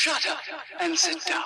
Shut up and sit down.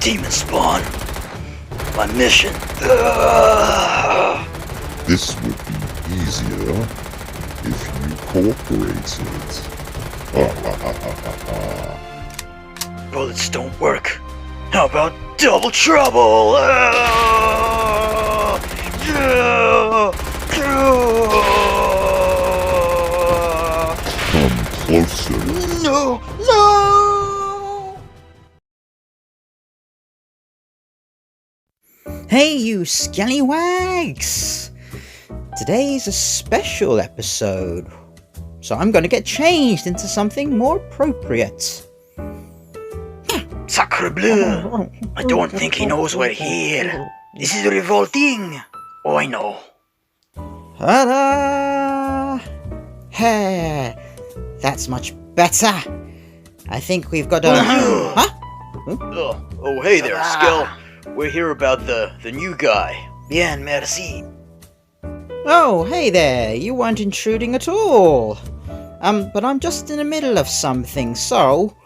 Demon spawn. My mission. This would be easier if you cooperated. Bullets don't work. How about double trouble? Come closer. No, no! Hey, you scallywags! Today's a special episode, so I'm going to get changed into something more appropriate. Sacre bleu! I don't think he knows we're here. This is revolting. Oh, I know. Ta-da! Hey, that's much better. I think we've got a... Huh? Oh, hey there, Skill. We're here about the new guy. Bien, merci. Oh, hey there, you weren't intruding at all. But I'm just in the middle of something, so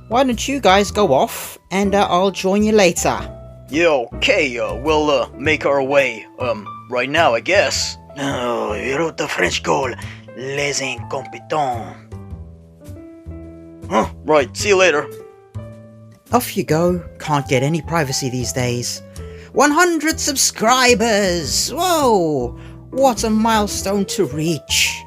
why don't you guys go off and I'll join you later. Yeah, okay, we'll make our way, right now, I guess. Oh, you wrote the French goal, les incompetents. Huh, right, see you later. Off you go, can't get any privacy these days. 100 subscribers! Whoa! What a milestone to reach.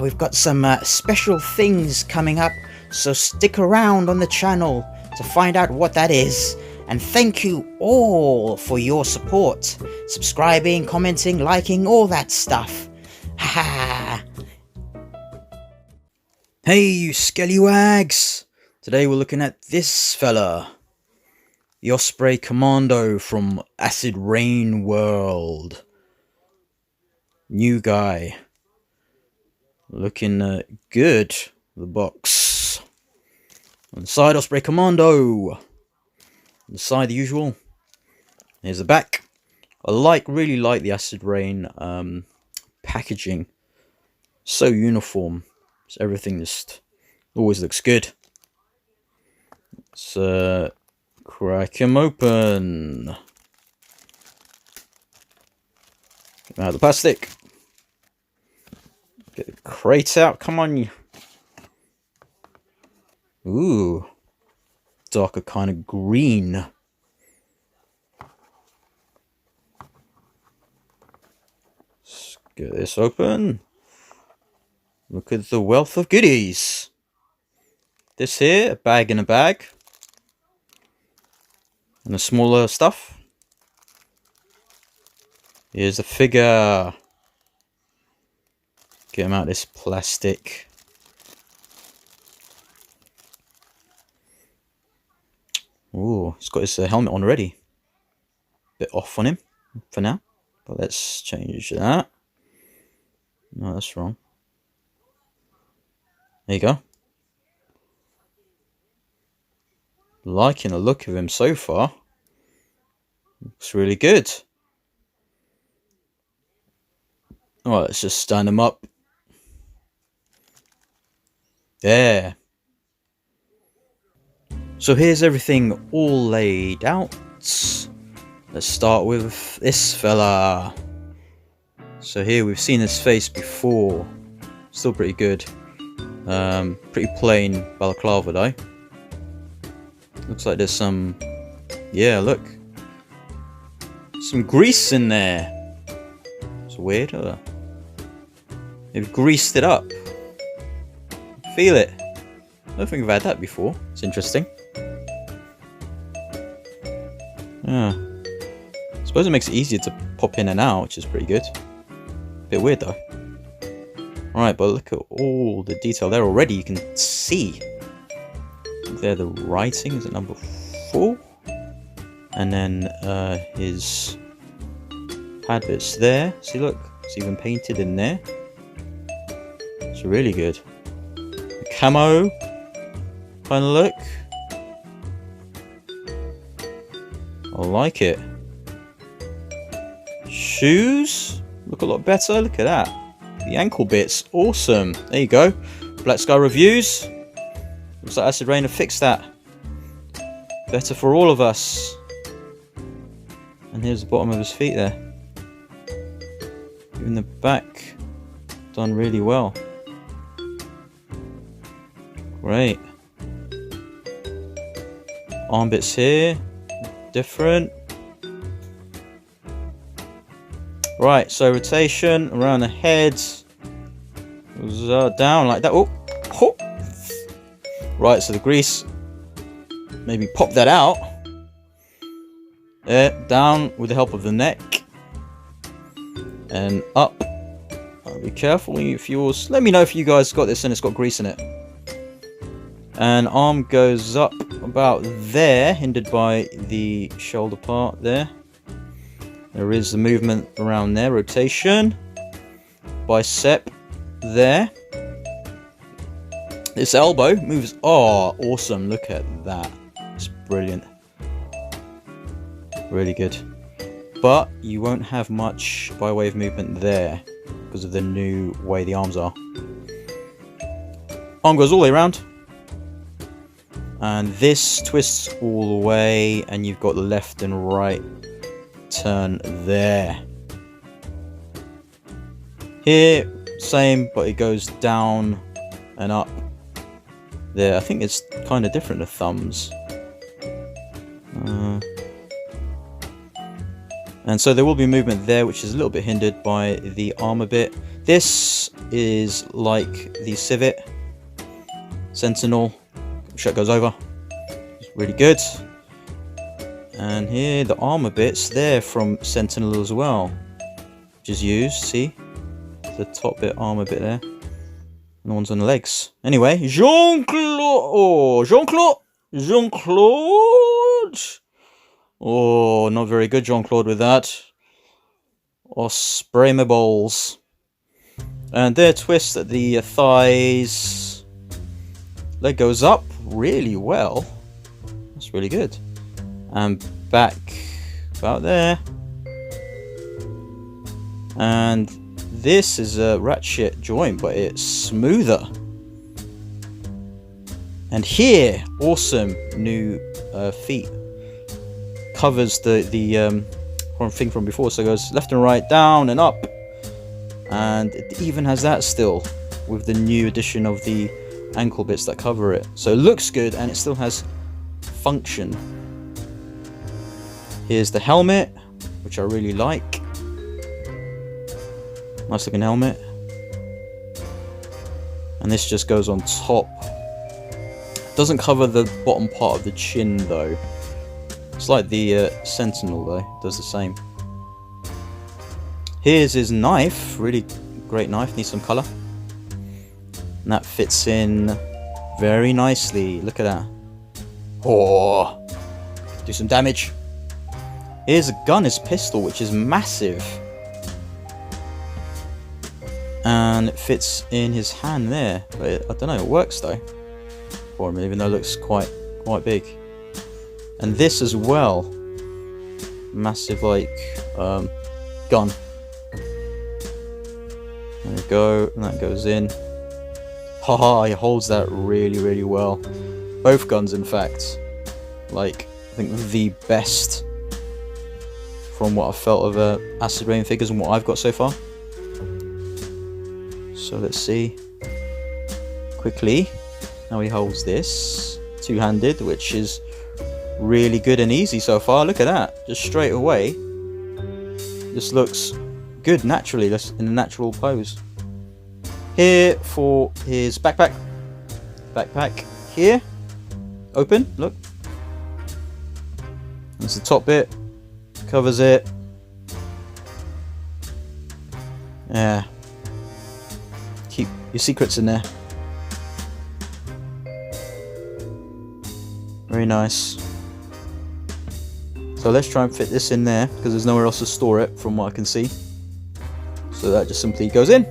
We've got some special things coming up, so stick around on the channel to find out what that is. And thank you all for your support. Subscribing, commenting, liking, all that stuff. Ha! Hey, you scallywags! Today we're looking at this fella. The Osprey Commando from Acid Rain World. New guy. Looking good. The box. On the side, Osprey Commando. On the side, the usual. Here's the back. I really like the Acid Rain packaging. So uniform. So everything just always looks good. Let's crack him open. Get him out of the plastic. Get the crate out. Come on, you. Ooh. Darker kind of green. Let's get this open. Look at the wealth of goodies. This here, a bag in a bag. And the smaller stuff. Here's a figure. Get him out of this plastic. Ooh, he's got his helmet on already. Bit off on him for now. But let's change that. No, that's wrong. There you go. Liking the look of him so far. Looks really good. Alright, let's just stand him up. There. So here's everything all laid out. Let's start with this fella. So here we've seen his face before. Still pretty good. Pretty plain balaclava though. Looks like there's some... Yeah, look. Some grease in there. It's weird, huh? They've greased it up. Feel it. I don't think I've had that before. It's interesting. Yeah. I suppose it makes it easier to pop in and out, which is pretty good. Bit weird though. Alright, but look at all the detail there already. You can see. There, the writing is at number 4. And then his pad bits there. See, look. It's even painted in there. It's really good. The camo. kind of look. I like it. Shoes look a lot better. Look at that. The ankle bits, awesome. There you go. Black Sky Reviews. Looks like Acid Rain have fixed that. Better for all of us. And here's the bottom of his feet there. In the back, done really well. Great. Arm bits here, different. Right, so rotation around the head. Goes down like that. Oh, oh. Right, so the grease. Maybe pop that out. There, down with the help of the neck. And up. Be careful if yours. Let me know if you guys got this and it's got grease in it. And arm goes up about there, hindered by the shoulder part there. There is the movement around there, rotation. Bicep there. This elbow moves. Oh, awesome. Look at that. It's brilliant. Really good. But you won't have much by way of movement there because of the new way the arms are. Arm goes all the way around. And this twists all the way, and you've got the left and right turn there. Here, same, but it goes down and up there. I think it's kind of different, the thumbs. And so there will be movement there, which is a little bit hindered by the armor bit. This is like the Civet Sentinel. Shot goes over. It's really good. And here the armor bits there from Sentinel as well, which is used. See the top bit, armor bit there. And the ones on the legs. Anyway, Jean-Claude. Oh, Jean-Claude. Jean-Claude. Oh, not very good, Jean-Claude, with that. Or spray my balls. And there, twist at the thighs. Leg goes up really well. That's really good. And back about there. And this is a ratchet joint, but it's smoother. And here, awesome new feet. Covers the thing from before, so it goes left and right, down and up. And it even has that still, with the new addition of the ankle bits that cover it. So it looks good, and it still has function. Here's the helmet, which I really like. Nice looking helmet. And this just goes on top. Doesn't cover the bottom part of the chin though. It's like the Sentinel though, does the same. Here's his knife, really great knife, needs some colour. And that fits in very nicely, look at that. Oh, do some damage. Here's a gun, his pistol, which is massive. And it fits in his hand there, but I don't know, it works though. For him, even though it looks quite big. And this as well, massive like gun. There we go, and that goes in. Haha, he holds that really well. Both guns, in fact, like I think the best from what I've felt of Acid Rain figures and what I've got so far. So let's see quickly how he holds this two-handed, which is really good and easy so far. Look at that, just straight away. This looks good naturally, just in a natural pose. Here for his backpack. Backpack here, open. Look, that's the top bit, covers it. Yeah, keep your secrets in there. Very nice. So let's try and fit this in there, because there's nowhere else to store it from what I can see. So that just simply goes in.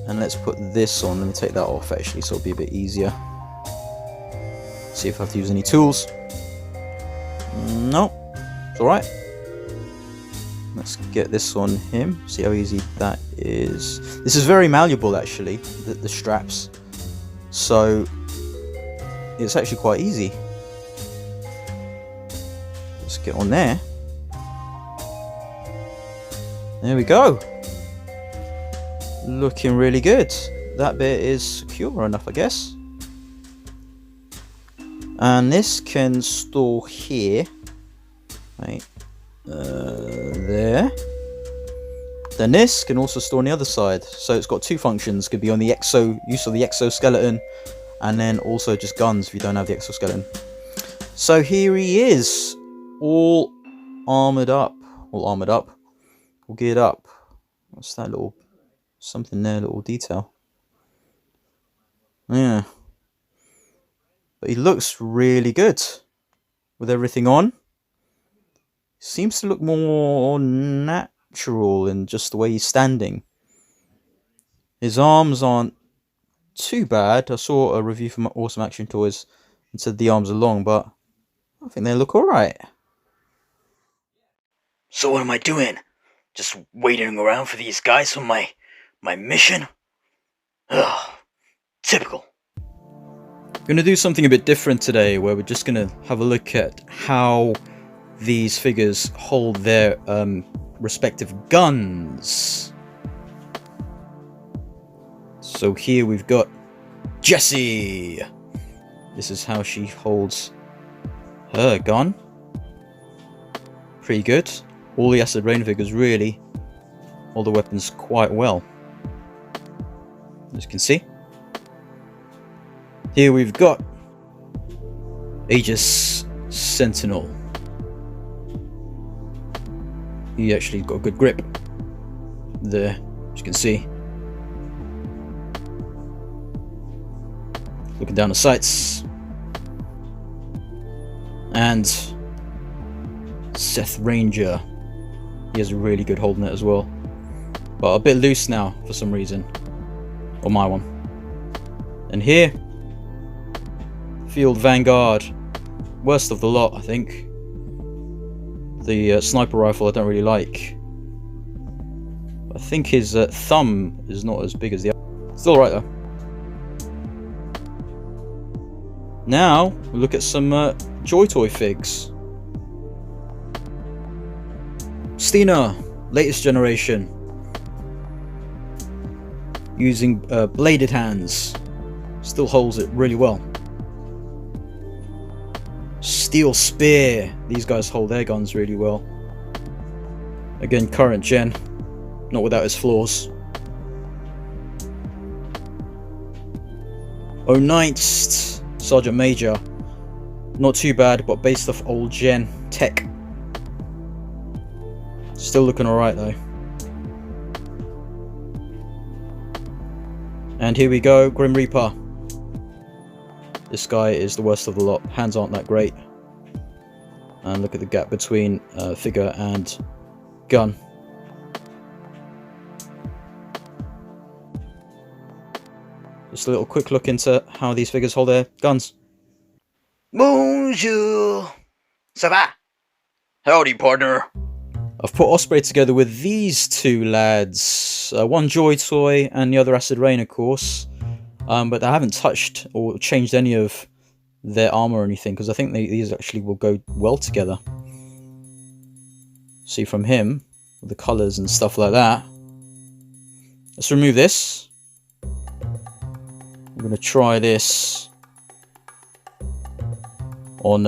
And let's put this on. Let me take that off actually, so it'll be a bit easier. See if I have to use any tools. No, it's alright. Let's get this on him, see how easy that is. This is very malleable actually, the straps. So it's actually quite easy. Let's get on there. There we go. Looking really good. That bit is secure enough, I guess. And this can store here. Right. There. Then this can also store on the other side. So it's got two functions. Could be on the use of the exoskeleton, and then also just guns if you don't have the exoskeleton. So here he is, all armored up. All geared up. What's that little something there, little detail? Yeah. But he looks really good with everything on. Seems to look more natural in just the way he's standing. His arms aren't too bad. I saw a review from Awesome Action Toys and said the arms are long, but I think they look alright. So what am I doing? Just waiting around for these guys for my mission? Ugh, typical. We're going to do something a bit different today, where we're just going to have a look at how these figures hold their respective guns. So here we've got Jessie. This is how she holds her gun. Pretty good. All the Acid Rain figures really hold the weapons quite well, as you can see. Here we've got Aegis Sentinel. He actually got a good grip there, as you can see. Looking down the sights. And Seth Ranger. He has a really good holding it as well. But a bit loose now for some reason. Or my one. And here, Field Vanguard. Worst of the lot, I think. The sniper rifle I don't really like. I think his thumb is not as big as the other. Still alright though. Now, we'll look at some Joy Toy figs. Stina, latest generation. Using bladed hands. Still holds it really well. Steel Spear. These guys hold their guns really well. Again, current gen. Not without its flaws. O'Night's Sergeant Major. Not too bad, but based off old gen tech. Still looking alright though. And here we go, Grim Reaper. This guy is the worst of the lot. Hands aren't that great. And look at the gap between figure and gun. Just a little quick look into how these figures hold their guns. Bonjour. Ça va? Howdy, partner. I've put Osprey together with these two lads. One Joy Toy and the other Acid Rain, of course. But I haven't touched or changed any of their armor or anything, because I think these actually will go well together. See from him, with the colours and stuff like that. Let's remove this. I'm going to try this on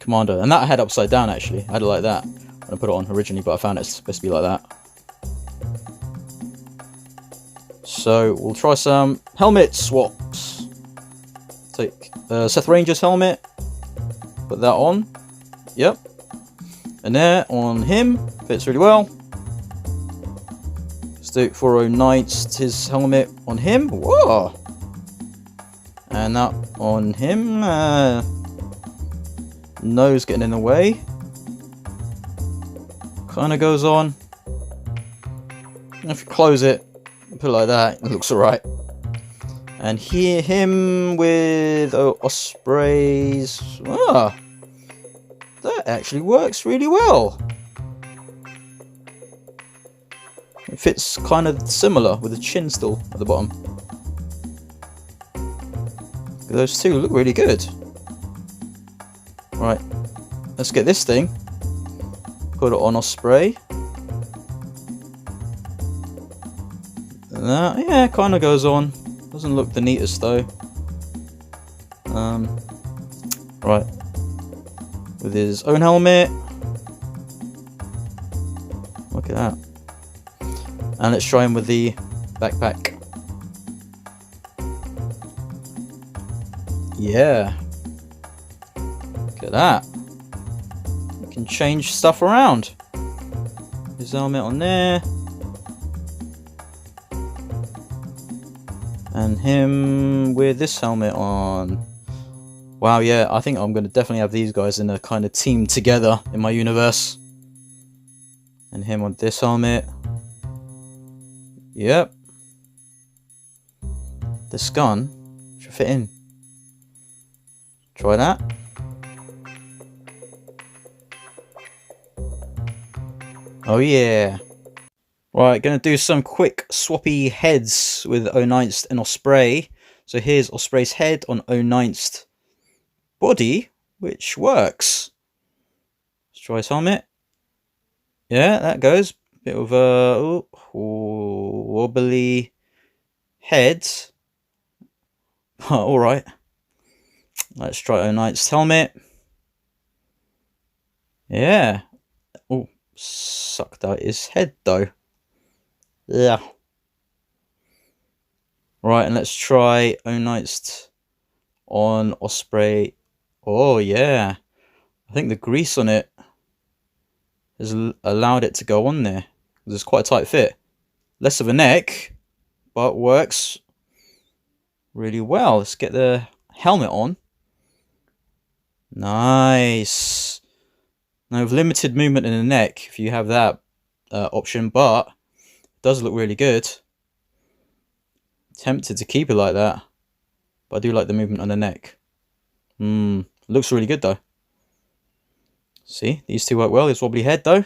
Commando. And that I had upside down actually. I had it like that when I put it on originally, but I found it's supposed to be like that. So we'll try some helmet swaps. Take Seth Ranger's helmet, put that on. Yep. And there on him, fits really well. Let's do it for O'Night's his helmet on him. Whoa! And that on him. Nose getting in the way. Kind of goes on. And if you close it, put it like that, it looks alright. And here, him with Osprey's. Ah, that actually works really well. It fits kind of similar with the chin still at the bottom. Those two look really good. Right, let's get this thing. Put it on Osprey. That, yeah, kind of goes on. Doesn't look the neatest though. Right, with his own helmet. Look at that. And let's try him with the backpack. Yeah. Look at that. You can change stuff around. His helmet on there. And him with this helmet on. Wow, yeah, I think I'm going to definitely have these guys in a kind of team together in my universe. And him on this helmet. Yep. This gun should fit in. Try that. Oh yeah. Right, gonna do some quick swappy heads with 09th and Osprey. So here's Osprey's head on 09th body, which works. Let's try his helmet. Yeah, that goes. Bit of a wobbly head. Alright. Let's try 09th helmet. Yeah. Oh, sucked out his head though. Yeah. Right, and let's try 09th on Osprey. Oh yeah. I think the grease on it has allowed it to go on there. It's quite a tight fit. Less of a neck, but works really well. Let's get the helmet on. Nice. Now with limited movement in the neck, if you have that option, but it does look really good. Tempted to keep it like that, but I do like the movement on the neck. Looks really good though. See, these two work well. His wobbly head though.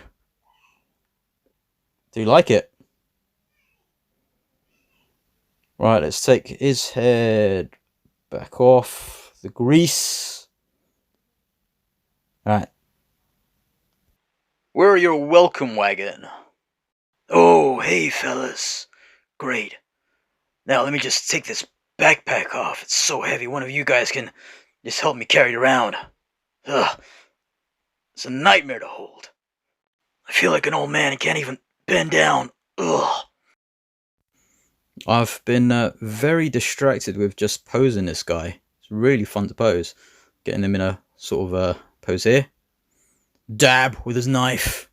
Do like it. Right, let's take his head back off the grease. Alright. We're your welcome wagon. Oh, hey fellas. Great. Now let me just take this backpack off. It's so heavy, one of you guys can just help me carry it around. Ugh. It's a nightmare to hold. I feel like an old man and can't even bend down. Ugh. I've been very distracted with just posing this guy. It's really fun to pose. Getting him in a sort of pose here. Dab with his knife.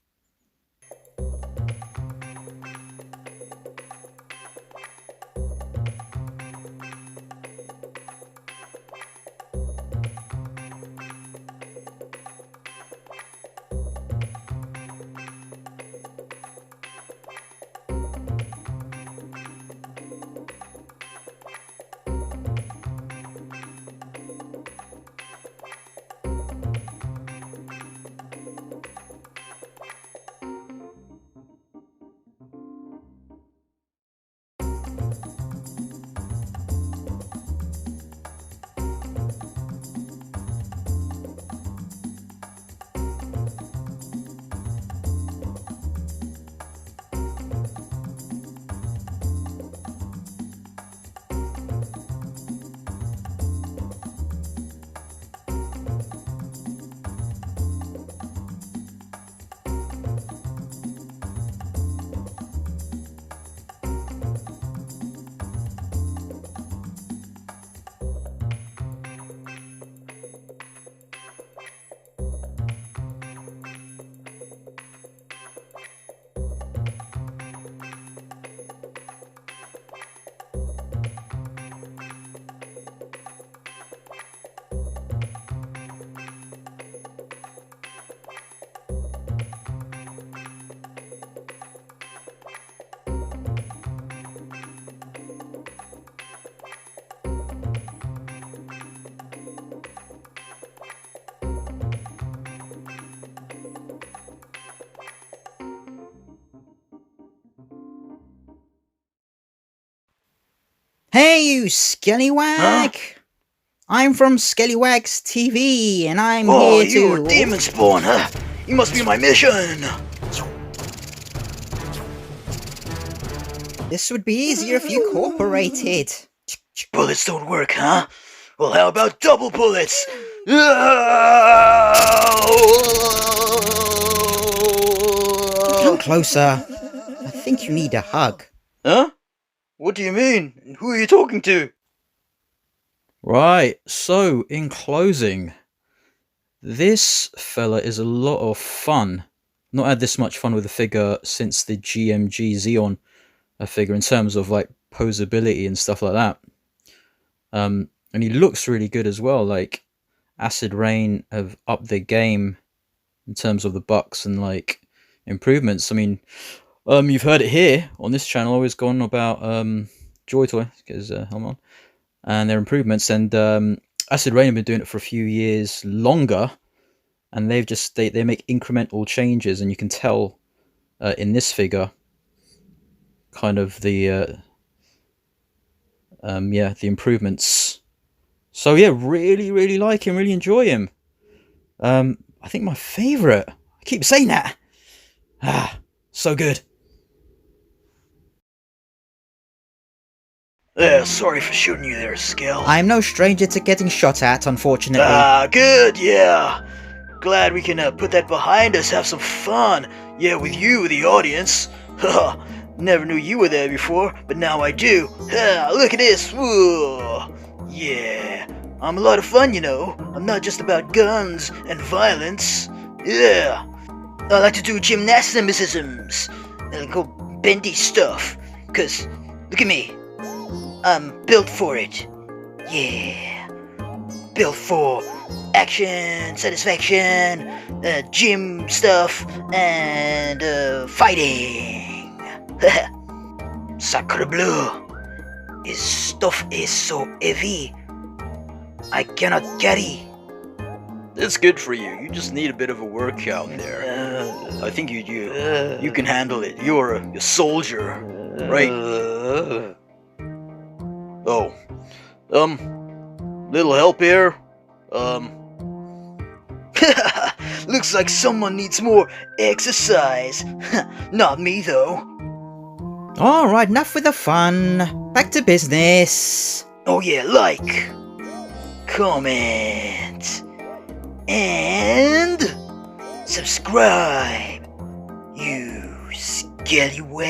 Hey, you Skellywag! I'm from Skellywag's TV, and I'm Oh, here to... you're demon spawn, huh? You must be my mission! This would be easier if you cooperated. Bullets don't work, huh? Well, how about double bullets? Come closer. I think you need a hug. Huh? What do you mean? Who are you talking to? Right, so in closing, this fella is a lot of fun. Not had this much fun with the figure since the GMG Xeon figure in terms of like posability and stuff like that. And he looks really good as well. Like Acid Rain have upped their game in terms of the bucks and like improvements. I mean, you've heard it here on this channel. Always gone about Joy Toy, because helm on, and their improvements. And Acid Rain have been doing it for a few years longer, and they've just they make incremental changes, and you can tell in this figure kind of the the improvements. So yeah, really like him, really enjoy him. I think my favorite, I keep saying that, so good. Sorry for shooting you there, Skell. I'm no stranger to getting shot at, unfortunately. Good, yeah. Glad we can put that behind us, have some fun. Yeah, with you, the audience. Haha, never knew you were there before, but now I do. Look at this. Whoa. Yeah, I'm a lot of fun, you know. I'm not just about guns and violence. Yeah, I like to do gymnasticisms and go bendy stuff. Cause, look at me. I'm built for it. Yeah. Built for action, satisfaction, gym stuff, and fighting. Sacre bleu. His stuff is so heavy, I cannot carry. It's good for you. You just need a bit of a workout there. I think you can handle it. You're a soldier, right? Oh, little help here. Looks like someone needs more exercise. Not me though. Alright, enough with the fun. Back to business. Oh yeah, like, comment, and subscribe, you scallywag.